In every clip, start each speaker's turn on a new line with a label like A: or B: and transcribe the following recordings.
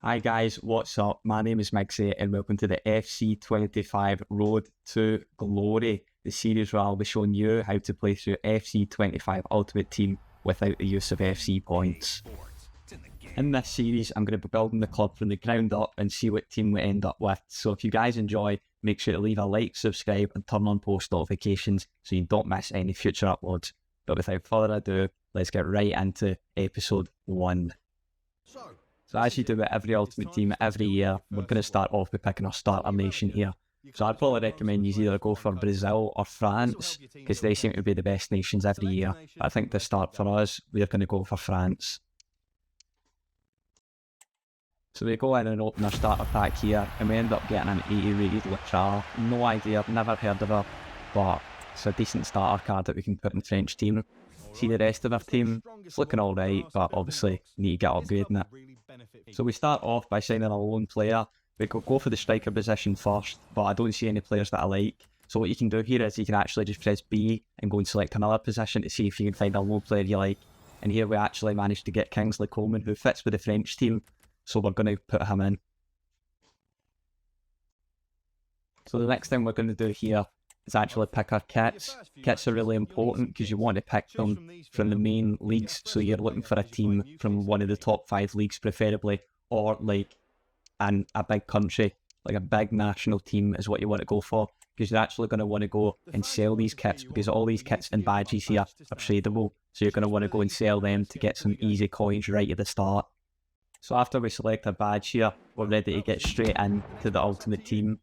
A: Hi guys, what's up? My name is Mixie and welcome to the FC25 Road to Glory, the series where I'll be showing you how to play through FC25 Ultimate Team without the use of FC points. In this series, I'm going to be building the club from the ground up and see what team we end up with. So if you guys enjoy, make sure to leave a like, subscribe and turn on post notifications so you don't miss any future uploads. But without further ado, let's get right into episode 1. So as you do with every Ultimate Team every year, we're going to start off by picking our starter nation here. So I'd probably recommend you either go for Brazil or France, because they seem to be the best nations every year. But I think to start for us, we're going to go for France. So we go in and open our starter pack here, and we end up getting an 80 rated Lachar. No idea, I've never heard of her, but it's a decent starter card that we can put in the French team. See the rest of our team, it's looking alright, but obviously need to get upgrading it. So we start off by signing a lone player. We could go for the striker position first, but I don't see any players that I like. So what you can do here is you can actually just press B and go and select another position to see if you can find a lone player you like. And here we actually managed to get Kingsley Coman, who fits with the French team, so we're going to put him in. So the next thing we're going to do here is actually pick our kits. Kits are really important because you want to pick them from the main leagues, so you're looking for a team from one of the top 5 leagues preferably, or like a big country, like a big national team is what you want to go for, because you're actually going to want to go and sell these kits, because all these kits and badges here are tradable, so you're going to want to go and sell them to get some easy coins right at the start. So after we select a badge here, we're ready to get straight into the Ultimate Team.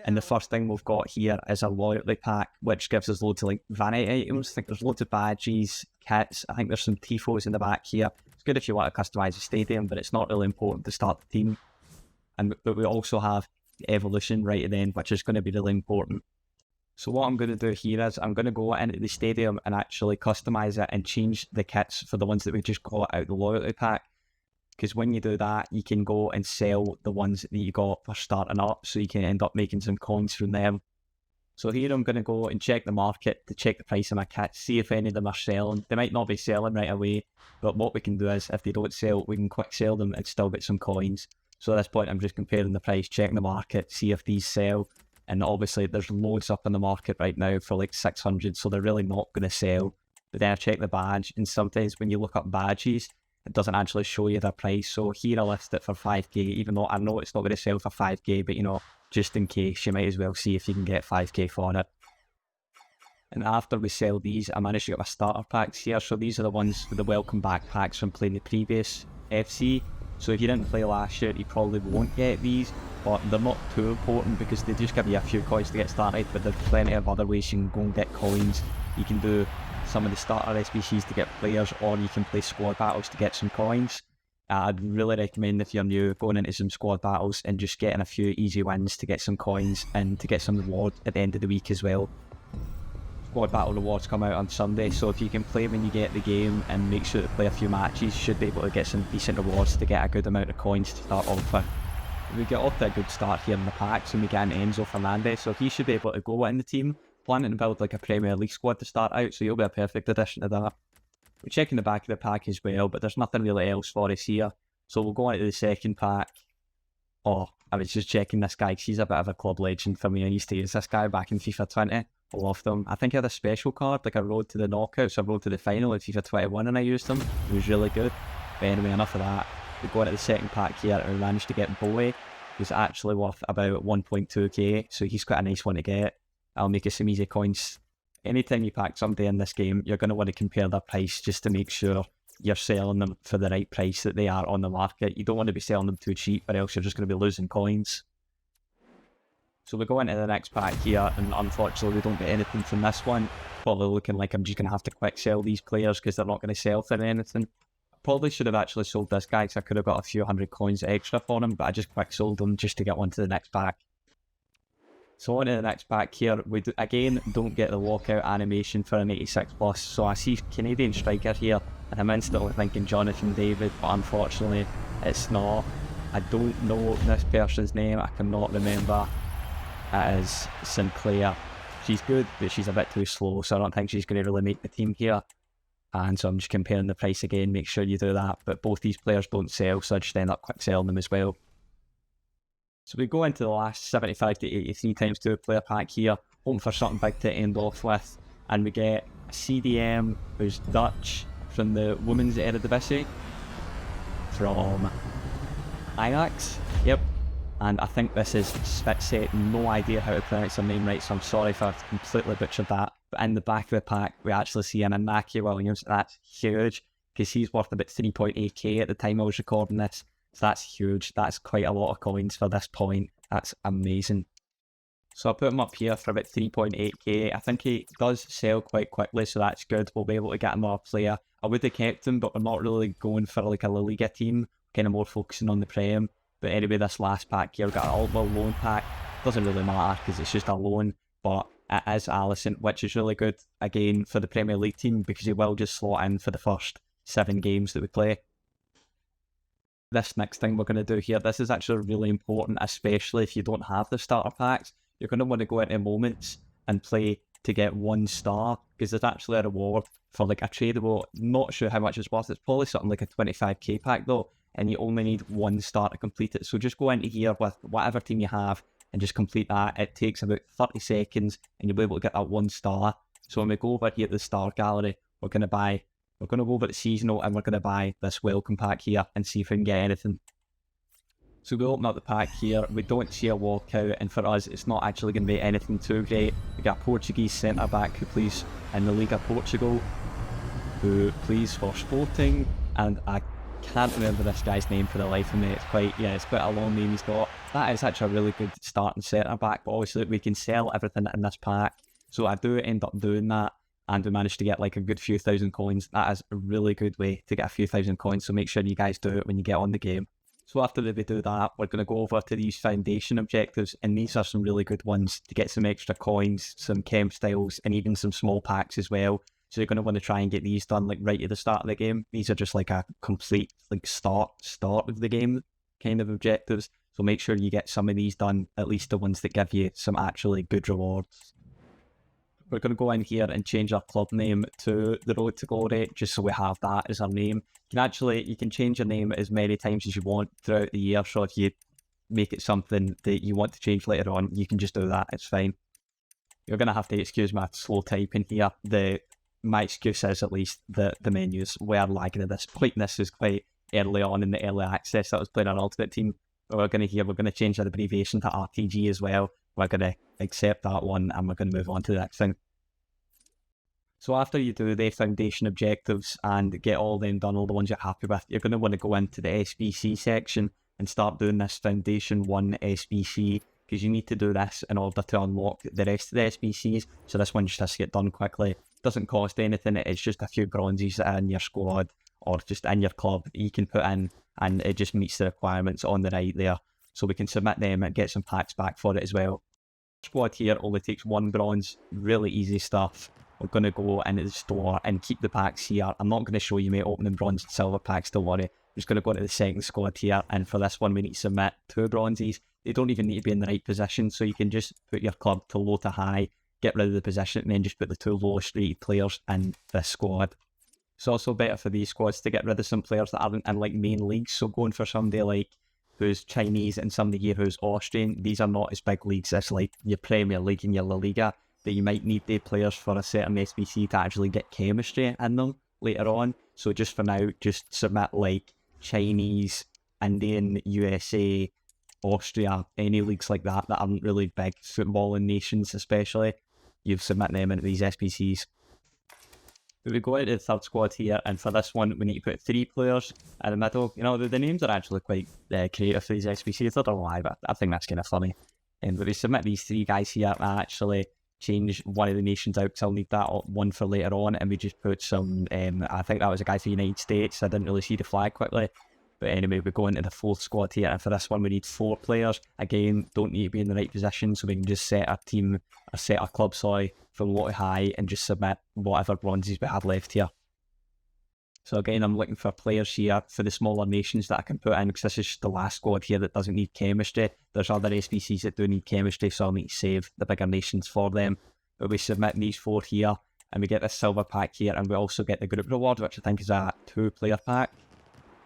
A: And the first thing we've got here is a loyalty pack, which gives us loads of like vanity items. I think there's loads of badges, kits. I think there's some tifos in the back here. It's good if you want to customize a stadium, but it's not really important to start the team. But we also have the evolution right at the end, which is going to be really important. So what I'm going to do here is I'm going to go into the stadium and actually customize it and change the kits for the ones that we just got out of the loyalty pack. Because when you do that, you can go and sell the ones that you got for starting up, so you can end up making some coins from them. So here I'm going to go and check the market to check the price of my kits, see if any of them are selling. They might not be selling right away, but what we can do is, if they don't sell, we can quick sell them and still get some coins. So at this point, I'm just comparing the price, checking the market, see if these sell. And obviously, there's loads up in the market right now for like 600, so they're really not going to sell. But then I check the badge, and sometimes when you look up badges, it doesn't actually show you their price. So here I list it for 5k, even though I know it's not going to sell for 5k, but you know, just in case, you might as well see if you can get 5k for it. And after we sell these, I managed to get my starter packs here. So these are the ones with the welcome back packs from playing the previous FC. So if you didn't play last year, you probably won't get these, but they're not too important because they just give you a few coins to get started, but there's plenty of other ways you can go and get coins. You can do some of the starter SBCs to get players, or you can play squad battles to get some coins. I'd really recommend, if you're new, going into some squad battles and just getting a few easy wins to get some coins and to get some reward at the end of the week as well. Squad battle rewards come out on Sunday, so if you can play when you get the game and make sure to play a few matches, you should be able to get some decent rewards to get a good amount of coins to start off with. We get off to a good start here in the packs, and we get into Enzo Fernandez, so he should be able to go in the team. Planning to build like a Premier League squad to start out, so you'll be a perfect addition to that. We're checking the back of the pack as well, but there's nothing really else for us here. So we'll go into the second pack. Oh, I was just checking this guy because he's a bit of a club legend for me. I used to use this guy back in FIFA 20. I loved him. I think he had a special card, like a road to the knockouts, so a road to the final in FIFA 21, and I used him. He was really good. But anyway, enough of that. We go into the second pack here, and we managed to get Bowie, who's actually worth about 1.2k, so he's quite a nice one to get. I'll make you some easy coins. Anytime you pack somebody in this game, you're going to want to compare their price just to make sure you're selling them for the right price that they are on the market. You don't want to be selling them too cheap, or else you're just going to be losing coins. So we go into the next pack here, and unfortunately we don't get anything from this one. Probably looking like I'm just going to have to quick sell these players because they're not going to sell for anything. I probably should have actually sold this guy because I could have got a few hundred coins extra for him, but I just quick sold him just to get on to the next pack. So on to the next pack here, we again don't get the walkout animation for an 86 plus, so I see Canadian striker here, and I'm instantly thinking Jonathan David, but unfortunately it's not. I don't know this person's name, I cannot remember. It is Sinclair. She's good, but she's a bit too slow, so I don't think she's going to really make the team here. And so I'm just comparing the price again, make sure you do that. But both these players don't sell, so I just end up quick selling them as well. So we go into the last 75 to 83 times 2 player pack here, hoping for something big to end off with. And we get a CDM who's Dutch from the Women's Eredivisie from Ajax. Yep. And I think this is Spitset, no idea how to pronounce her name right, so I'm sorry if I've completely butchered that. But in the back of the pack, we actually see an Inaki Williams. That's huge, because he's worth about 3.8k at the time I was recording this. So that's huge. That's quite a lot of coins for this point. That's amazing. So I put him up here for about 3.8k. I think he does sell quite quickly, so that's good. We'll be able to get another player. I would have kept him, but we're not really going for like a La Liga team, kind of more focusing on the Prem. But anyway, this last pack here, we've got an Alba loan pack. Doesn't really matter because it's just a loan, but it is Alisson, which is really good, again, for the Premier League team, because he will just slot in for the first 7 games that we play. This next thing we're going to do here, this is actually really important, especially if you don't have the starter packs. You're going to want to go into moments and play to get 1 star, because there's actually a reward for like a tradable. Not sure how much it's worth. It's probably something like a 25k pack though, and you only need 1 star to complete it. So just go into here with whatever team you have and just complete that. It takes about 30 seconds and you'll be able to get that 1 star. So when we go over here to the star gallery, we're going to go over to seasonal and we're going to buy this welcome pack here and see if we can get anything. So we open up the pack here, we don't see a walkout, and for us it's not actually going to be anything too great. We got a Portuguese centre back who plays in the Liga Portugal, who plays for Sporting, and I can't remember this guy's name for the life of me. It's quite a long name he's got. That is actually a really good starting centre back, but obviously we can sell everything in this pack. So I do end up doing that, and we managed to get like a good few thousand coins. That is a really good way to get a few thousand coins, so make sure you guys do it when you get on the game. So after we do that, we're going to go over to these foundation objectives, and these are some really good ones to get some extra coins, some chem styles, and even some small packs as well. So you're going to want to try and get these done like right at the start of the game. These are just like a complete like start of the game kind of objectives. So make sure you get some of these done, at least the ones that give you some actually good rewards. We're going to go in here and change our club name to the Road to Glory, just so we have that as our name. You can change your name as many times as you want throughout the year, so if you make it something that you want to change later on, you can just do that, it's fine. You're going to have to excuse my slow typing here. My excuse is at least the menus were lagging at this point. This is quite early on in the early access that I was playing on Ultimate Team. We're going to change that abbreviation to RTG as well. We're going to accept that one and we're going to move on to the next thing. So after you do the foundation objectives and get all them done, all the ones you're happy with, you're going to want to go into the SBC section and start doing this Foundation 1 SBC, because you need to do this in order to unlock the rest of the SBCs. So this one just has to get done quickly. Doesn't cost anything, it's just a few bronzes that are in your squad or just in your club that you can put in, and it just meets the requirements on the right there. So we can submit them and get some packs back for it as well. Squad here only takes 1 bronze, really easy stuff. We're going to go into the store and keep the packs here. I'm not going to show you me opening bronze and silver packs, don't worry. I'm just going to go into the second squad here, and for this one we need to submit 2 bronzes. They don't even need to be in the right position, so you can just put your club to low to high, get rid of the position, and then just put the 2 lowest rated players in this squad. It's also better for these squads to get rid of some players that aren't in like main leagues, so going for somebody like who's Chinese and somebody here who's Austrian, these are not as big leagues as like your Premier League and your La Liga, that you might need the players for a certain SBC to actually get chemistry in them later on. So just for now, just submit like Chinese, Indian, USA, Austria, any leagues like that aren't really big footballing nations especially. You submit them into these SBCs. We go into the third squad here, and for this one we need to put 3 players in the middle. You know, the names are actually quite creative for these SBCs, I don't know why, but I think that's kind of funny. And we submit these 3 guys here, and I actually change one of the nations out because I'll need that one for later on, and we just put some, I think that was a guy for the United States. I didn't really see the flag quickly. But anyway, we go into the 4th squad here, and for this one we need 4 players. Again, don't need to be in the right position, so we can just set our team, or set our club, sorry, from low to high, and just submit whatever bronzes we have left here. So again, I'm looking for players here for the smaller nations that I can put in, because this is just the last squad here that doesn't need chemistry. There's other SBCs that do need chemistry, so I'll need to save the bigger nations for them. But we submit these 4 here, and we get this silver pack here, and we also get the group reward, which I think is a 2-player pack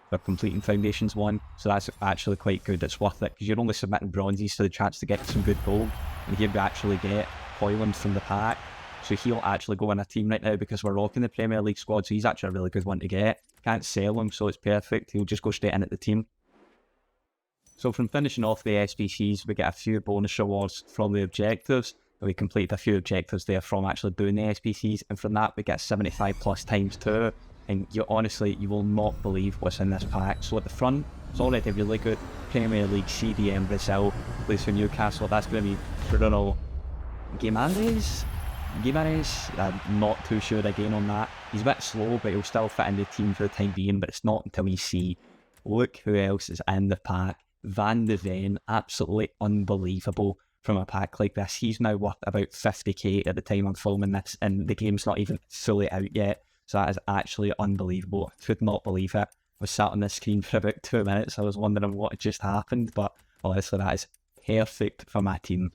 A: for completing Foundations 1, so that's actually quite good. It's worth it, because you're only submitting bronzes, so the chance to get some good gold, and here we actually get Hoyland from the pack, so he'll actually go in a team right now, because we're rocking the Premier League squad, so he's actually a really good one to get. Can't sell him, so it's perfect, he'll just go straight in at the team. So from finishing off the SBCs, we get a few bonus rewards from the objectives. We completed a few objectives there from actually doing the SBCs, and from that we get 75 plus times 2, and you will not believe what's in this pack. So at the front, it's already really good. Premier League, CDM, Brazil, plays for Newcastle. That's going to be Bruno Guimarães. I'm not too sure again on that. He's a bit slow, but he'll still fit in the team for the time being, but it's not until we see. Look who else is in the pack. Van de Ven, absolutely unbelievable from a pack like this. He's now worth about 50k at the time I'm filming this, and the game's not even fully out yet, so that is actually unbelievable. I could not believe it. I was sat on this screen for about 2 minutes. I was wondering what had just happened, but honestly that is perfect for my team.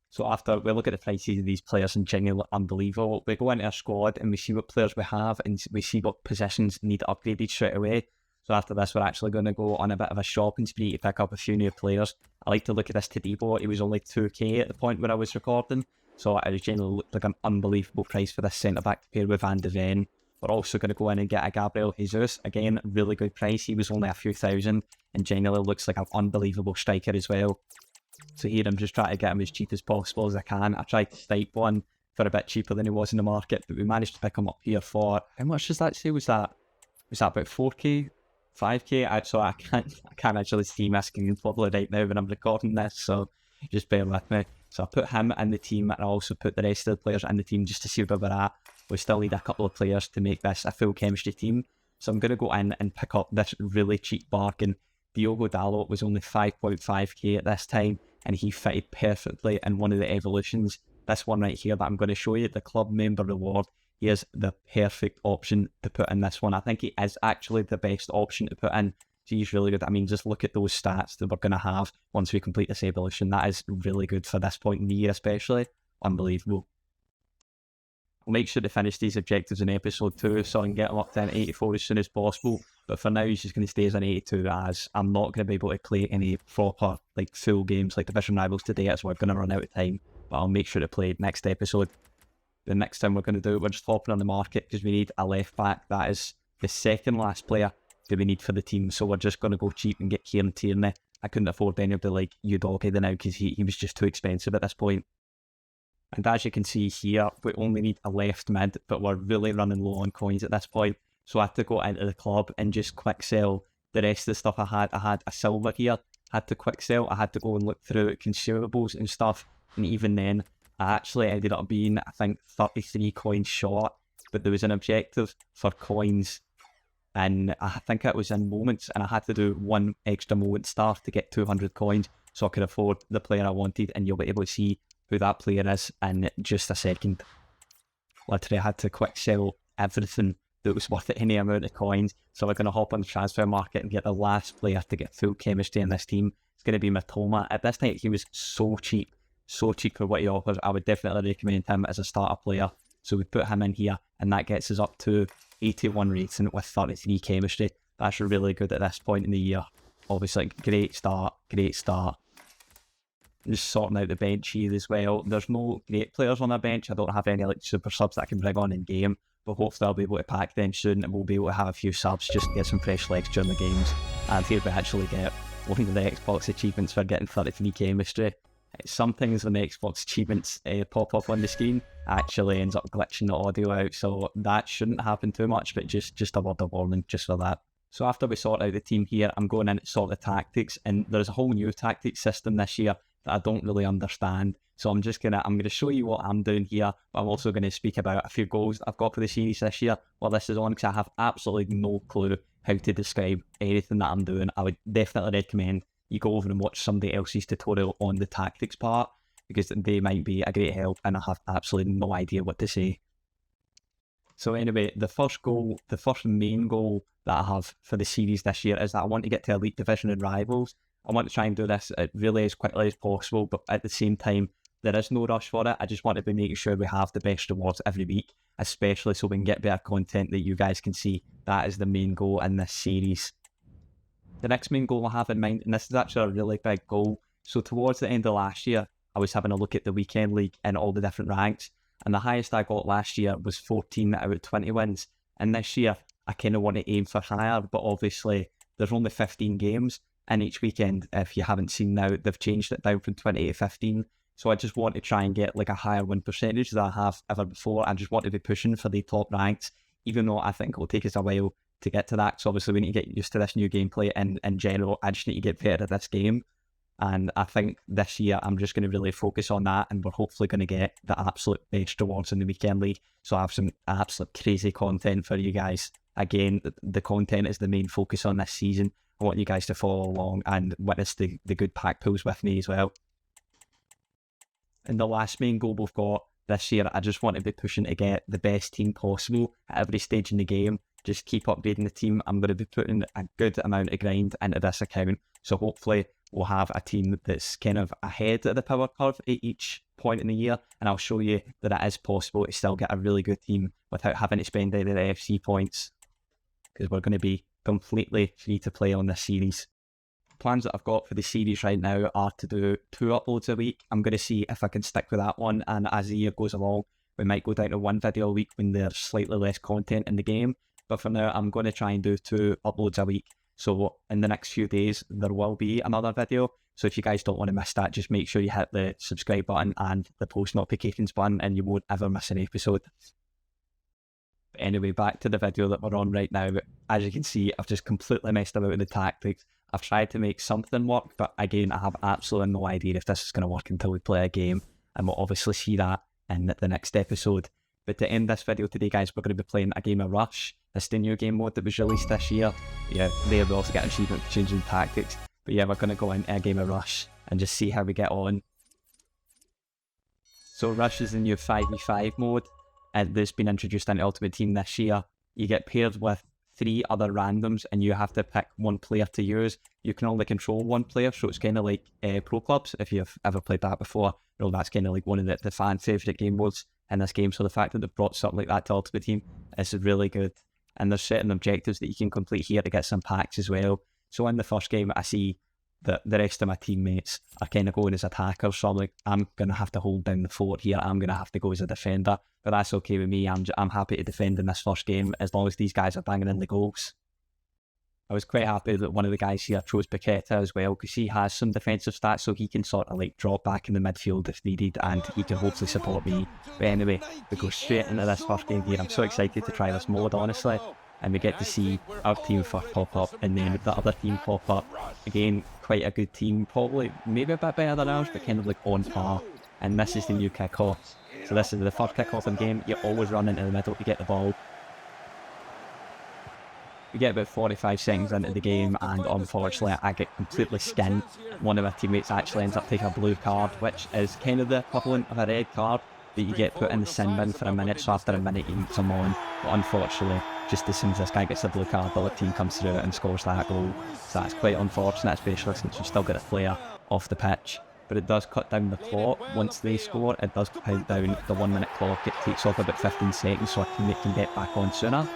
A: So after we look at the prices of these players and genuinely unbelievable, we go into our squad and we see what players we have, and we see what positions need upgraded straight away. So after this, we're actually going to go on a bit of a shopping spree to pick up a few new players. I like to look at this Todibo. He was only 2k at the point where I was recording, so it generally looked like an unbelievable price for this centre-back to pair with Van de Ven. We're also going to go in and get a Gabriel Jesus. Again, really good price. He was only a few thousand, and generally looks like an unbelievable striker as well. So here I'm just trying to get him as cheap as possible as I can. I tried to snipe one for a bit cheaper than he was in the market, but we managed to pick him up here for, how much does that say? Was that about 4k? 5k? So I can't actually see my screen probably right now when I'm recording this, so just bear with me. So I put him in the team, and I also put the rest of the players in the team just to see where we're at. We still need a couple of players to make this a full chemistry team, so I'm going to go in and pick up this really cheap bargain. Diogo Dalot was only 5.5k at this time, and he fitted perfectly in one of the evolutions. This one right here that I'm going to show you, the club member reward. He is the perfect option to put in this one. I think he is actually the best option to put in. So he's really good. I mean, just look at those stats that we're going to have once we complete this evolution. That is really good for this point in the year especially. Unbelievable. I'll make sure to finish these objectives in episode 2 so I can get him up to an 84 as soon as possible. But for now, he's just going to stay as an 82, as I'm not going to be able to play any proper, like, full games like Division Rivals today. That's why I'm going to run out of time. But I'll make sure to play next episode. The next time we're going to do it, we're just hopping on the market because we need a left back. That is the second last player that we need for the team. So we're just going to go cheap and get Kieran Tierney. I couldn't afford any of the, like, Udogie now because he was just too expensive at this point. And as you can see here, we only need a left mid, but we're really running low on coins at this point. So I had to go into the club and just quick sell the rest of the stuff I had. I had a silver here, had to quick sell. I had to go and look through consumables and stuff. And even then, I actually ended up being, I think, 33 coins short. But there was an objective for coins, and I think it was in moments, and I had to do one extra moment star to get 200 coins so I could afford the player I wanted, and you'll be able to see who that player is in just a second. Literally, I had to quick sell everything that was worth any amount of coins, so we're going to hop on the transfer market and get the last player to get full chemistry in this team. It's going to be Matoma. At this time, he was so cheap for what he offers. I would definitely recommend him as a starter player. So we put him in here, and that gets us up to 81 rating with 33 chemistry. That's really good at this point in the year. Obviously, great start. Just sorting out the bench here as well. There's no great players on our bench. I don't have any like super subs that I can bring on in game, but hopefully I'll be able to pack them soon, and we'll be able to have a few subs just to get some fresh legs during the games. And here we actually get one of the Xbox achievements for getting 33 chemistry. Some things when the Xbox achievements pop up on the screen actually ends up glitching the audio out, so that shouldn't happen too much, but just a word of warning just for that. So after we sort out the team here, I'm going in to sort the tactics, and there's a whole new tactics system this year that I don't really understand. So I'm gonna show you what I'm doing here, but I'm also going to speak about a few goals that I've got for the series this year while this is on, because I have absolutely no clue how to describe anything that I'm doing. I would definitely recommend you go over and watch somebody else's tutorial on the tactics part, because they might be a great help, and I have absolutely no idea what to say. So anyway, the first main goal that I have for the series this year is that I want to get to Elite Division and Rivals. I want to try and do this really as quickly as possible, but at the same time, there is no rush for it. I just want to be making sure we have the best rewards every week, especially so we can get better content that you guys can see. That is the main goal in this series. The next main goal I have in mind, and this is actually a really big goal. So towards the end of last year, I was having a look at the weekend league and all the different ranks, and the highest I got last year was 14 out of 20 wins. And this year, I kind of want to aim for higher, but obviously there's only 15 games in each weekend. If you haven't seen now, they've changed it down from 20 to 15. So I just want to try and get like a higher win percentage than I have ever before. I just want to be pushing for the top ranks, even though I think it'll take us a while to get to that. So obviously we need to get used to this new gameplay, and in general, I just need to get better at this game. And I think this year I'm just going to really focus on that, and we're hopefully going to get the absolute best rewards in the weekend league. So I have some absolute crazy content for you guys. Again, the content is the main focus on this season. I want you guys to follow along and witness the good pack pulls with me as well. And the last main goal we've got this year, I just want to be pushing to get the best team possible at every stage in the game. Just keep upgrading the team. I'm going to be putting a good amount of grind into this account. So hopefully we'll have a team that's kind of ahead of the power curve at each point in the year. And I'll show you that it is possible to still get a really good team without having to spend any of the FC points, because we're going to be completely free to play on this series. Plans that I've got for the series right now are to do 2 uploads a week. I'm going to see if I can stick with that one, and as the year goes along, we might go down to 1 video a week when there's slightly less content in the game. But for now, I'm going to try and do 2 uploads a week. So in the next few days, there will be another video. So if you guys don't want to miss that, just make sure you hit the subscribe button and the post notifications button, and you won't ever miss an episode. But anyway, back to the video that we're on right now. As you can see, I've just completely messed about with the tactics. I've tried to make something work, but again, I have absolutely no idea if this is going to work until we play a game, and we'll obviously see that in the next episode. But to end this video today, guys, we're going to be playing a game of Rush. It's the new game mode that was released this year. Yeah, there we also get an achievement for changing tactics. But yeah, we're going to go into a game of Rush and just see how we get on. So Rush is the new 5v5 mode, and that's been introduced into Ultimate Team this year. You get paired with 3 other randoms, and you have to pick 1 player to use. You can only control 1 player, so it's kind of like Pro Clubs, if you've ever played that before. You know, that's kind of like one of the fan favourite game modes in this game, so the fact that they've brought something like that to Ultimate Team is really good. And there's certain objectives that you can complete here to get some packs as well. So in the first game, I see that the rest of my teammates are kind of going as attackers, so I'm like, I'm going to have to hold down the fort here, I'm going to have to go as a defender, but that's okay with me. I'm happy to defend in this first game as long as these guys are banging in the goals. I was quite happy that one of the guys here chose Paqueta as well, because he has some defensive stats, so he can sort of like drop back in the midfield if needed, and he can hopefully support me. But anyway, we go straight into this first game here. I'm so excited to try this mode, honestly. And we get to see our team first pop up, and then the other team pop up. Again, quite a good team, probably maybe a bit better than ours, but kind of like on par. And this is the new kick-off. So this is the first kick-off in the game. You always run into the middle to get the ball. We get about 45 seconds into the game, and unfortunately I get completely skinned. One of my teammates actually ends up taking a blue card, which is kind of the equivalent of a red card, that you get put in the sin bin for a minute, so after a minute you can come on. But unfortunately, just as soon as this guy gets a blue card, the other team comes through and scores that goal. So that's quite unfortunate, especially since we still get a player off the pitch. But it does cut down the clock. Once they score, it does count down the 1 minute clock. It takes off about 15 seconds so our teammate can get back on sooner.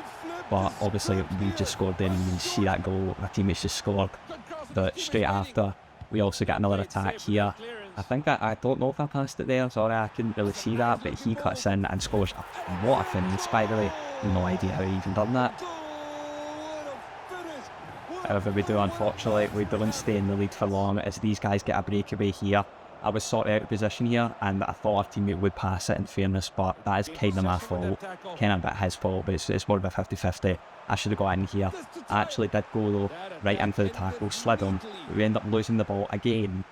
A: But obviously we just scored then, and you see that goal, our teammates just scored. But straight after, we also get another attack here. I think I don't know if I passed it there, sorry, I couldn't really see that, but he cuts in and scores. What a finish, by the way. No idea how he even done that. However, we do, unfortunately, we don't stay in the lead for long as these guys get a breakaway here. I was sort of out of position here, and I thought our teammate would pass it in fairness, but that is kind of my fault. Kind of a bit his fault, but it's more of a 50-50. I should have got in here. I actually did go though, right into the tackle, slid on. We end up losing the ball again.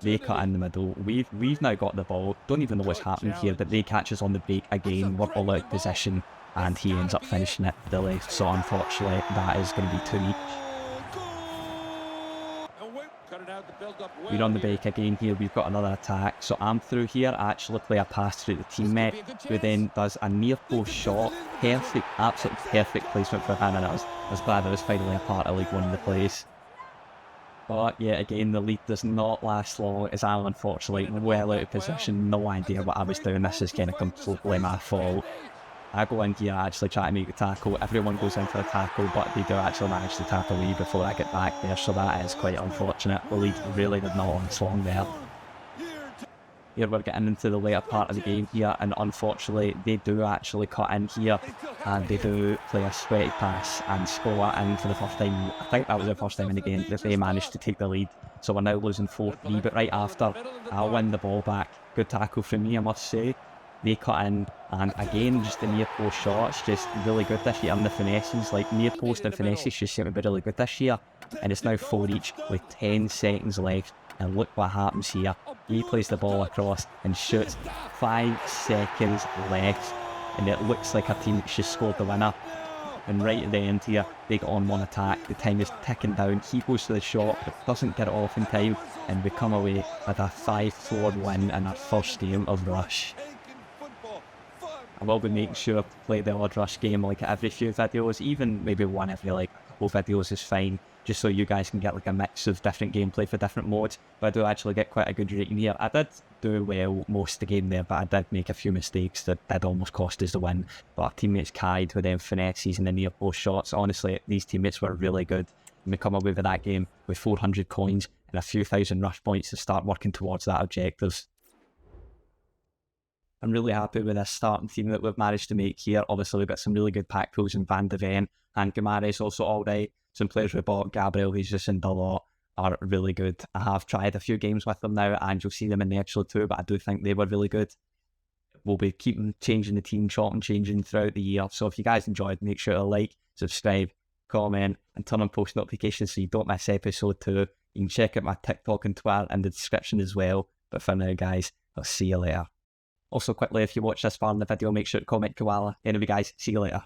A: They cut in the middle. We've now got the ball. Don't even know what's happening here, but they catch us on the break again. We're all out of position, and he ends up finishing it to the left. So unfortunately, that is going to be 2 each. We're on the break again here, we've got another attack, so I'm through here. I actually play a pass through the teammate, who then does a near post shot. Perfect, absolutely perfect placement for him, and I was glad I was finally a part of like one of the plays. But yeah, again, the lead does not last long as I'm unfortunately well out of position. No idea what I was doing. This is kind of completely my fault. I go in here, actually try to make the tackle. Everyone goes in for a tackle, but they do actually manage to tackle me before I get back there. So that is quite unfortunate. The lead really did not last long there. Here we're getting into the later part of the game here, and unfortunately they do actually cut in here and they do play a sweaty pass and score in for the first time. I think that was the first time in the game that they managed to take the lead. So we're now losing 4-3, but right after I'll win the ball back. Good tackle from me, I must say. They cut in, and again just the near post shots, just really good this year. And the finesses, like near post and finesses just seem to be really good this year. And it's now 4 each with 10 seconds left. And look what happens here. He plays the ball across and shoots. 5 seconds left. And it looks like our team just scored the winner. And right at the end here, they get on one attack. The time is ticking down. He goes to the shot, but doesn't get it off in time. And we come away with a 5-4 win in our first game of Rush. I will be making sure to play the odd Rush game like every few videos. Even maybe one every like couple videos is fine. Just so you guys can get like a mix of different gameplay for different modes. But I do actually get quite a good rating here. I did do well most of the game there, but I did make a few mistakes that did almost cost us the win. But our teammates carried with them finesses and the near post shots. Honestly, these teammates were really good. And we come away with that game with 400 coins and a few thousand rush points to start working towards that objective. I'm really happy with this starting team that we've managed to make here. Obviously, we've got some really good pack pools in Van de Ven and Gamara's also all right. Some players we bought, Gabriel, Jesus and Dalot, are really good. I have tried a few games with them now, and you'll see them in the episode too, but I do think they were really good. We'll be keeping changing the team, chopping, changing throughout the year. So if you guys enjoyed, make sure to like, subscribe, comment, and turn on post notifications so you don't miss episode 2. You can check out my TikTok and Twitter in the description as well. But for now, guys, I'll see you later. Also, quickly, if you watch this far in the video, make sure to comment koala. Anyway, guys, see you later.